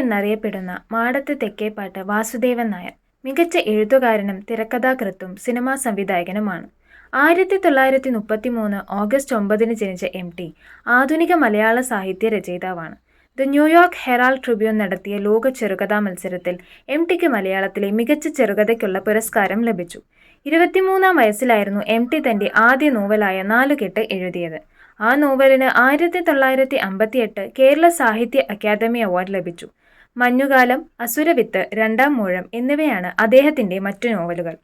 എന്നറിയപ്പെടുന്ന മാടത്ത് തെക്കേപ്പാട്ട് വാസുദേവൻ നായർ മികച്ച എഴുത്തുകാരനും തിരക്കഥാകൃത്തും സിനിമാ സംവിധായകനുമാണ്. 1933 ഓഗസ്റ്റ് 9 ജനിച്ച എം.ടി. ആധുനിക മലയാള സാഹിത്യ രചയിതാവാണ്. ദ ന്യൂയോർക്ക് ഹെറാൾഡ് ട്രിബ്യൂൺ നടത്തിയ ലോക ചെറുകഥാ മത്സരത്തിൽ എം.ടിക്ക് മലയാളത്തിലെ മികച്ച ചെറുകഥയ്ക്കുള്ള പുരസ്കാരം ലഭിച്ചു. 23-ാം വയസ്സിലായിരുന്നു എം.ടി. തന്റെ ആദ്യ നോവലായ നാലുകെട്ട് എഴുതിയത്. ആ നോവലിന് 1958 കേരള സാഹിത്യ അക്കാദമി അവാർഡ് ലഭിച്ചു. മഞ്ഞുകാലം, അസുരവിത്ത്, രണ്ടാം മൂഴം എന്നിവയാണ് അദ്ദേഹത്തിന്റെ മറ്റു നോവലുകൾ.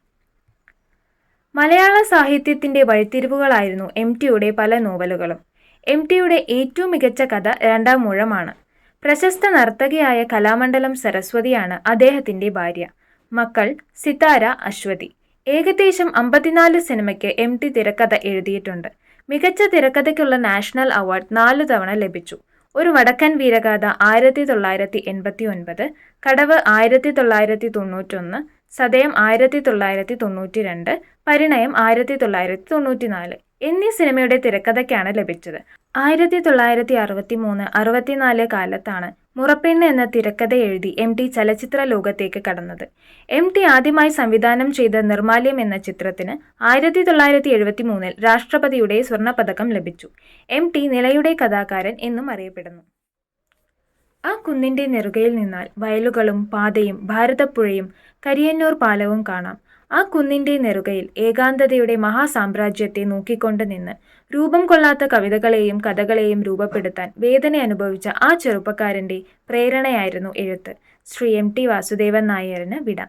മലയാള സാഹിത്യത്തിന്റെ വഴിത്തിരിവുകളായിരുന്നു എം.ടിയുടെ പല നോവലുകളും. എം.ടിയുടെ ഏറ്റവും മികച്ച കഥ രണ്ടാം മൂഴമാണ്. പ്രശസ്ത നർത്തകിയായ കലാമണ്ഡലം സരസ്വതിയാണ് അദ്ദേഹത്തിന്റെ ഭാര്യ. മക്കൾ സിതാര, അശ്വതി. ഏകദേശം 54 സിനിമയ്ക്ക് എം.ടി തിരക്കഥ എഴുതിയിട്ടുണ്ട്. മികച്ച തിരക്കഥയ്ക്കുള്ള നാഷണൽ അവാർഡ് 4 തവണ ലഭിച്ചു. ഒരു വടക്കൻ വീരഗാഥ 1989, കടവ് 1991, സതയം 1992, പരിണയം 1994 എന്നീ സിനിമയുടെ തിരക്കഥയ്ക്കാണ് ലഭിച്ചത്. 1963-64 കാലത്താണ് മുറപ്പെണ്ണ് എന്ന തിരക്കഥ എഴുതി എം.ടി ചലച്ചിത്ര ലോകത്തേക്ക് കടന്നത്. എം.ടി ആദ്യമായി സംവിധാനം ചെയ്ത നിർമാല്യം എന്ന ചിത്രത്തിന് 1973 രാഷ്ട്രപതിയുടെ സ്വർണ്ണപതക്കം ലഭിച്ചു. എം.ടി നിളയുടെ കഥാകാരൻ എന്നും അറിയപ്പെടുന്നു. ആ കുന്നിന്റെ നെറുകയിൽ നിന്നാൽ വയലുകളും പാതയും ഭാരതപ്പുഴയും കരിയന്നൂർ പാലവും കാണാം. ആ കുന്നിന്റെ നെറുകയിൽ ഏകാന്തതയുടെ മഹാസാമ്രാജ്യത്തെ നോക്കിക്കൊണ്ട് നിന്ന് രൂപം കൊള്ളാത്ത കവിതകളെയും കഥകളെയും രൂപപ്പെടുത്താൻ വേദന അനുഭവിച്ച ആ ചെറുപ്പക്കാരന്റെ പ്രേരണയായിരുന്നു എഴുത്ത്. ശ്രീ എം.ടി. വാസുദേവൻ നായരിന് വിട.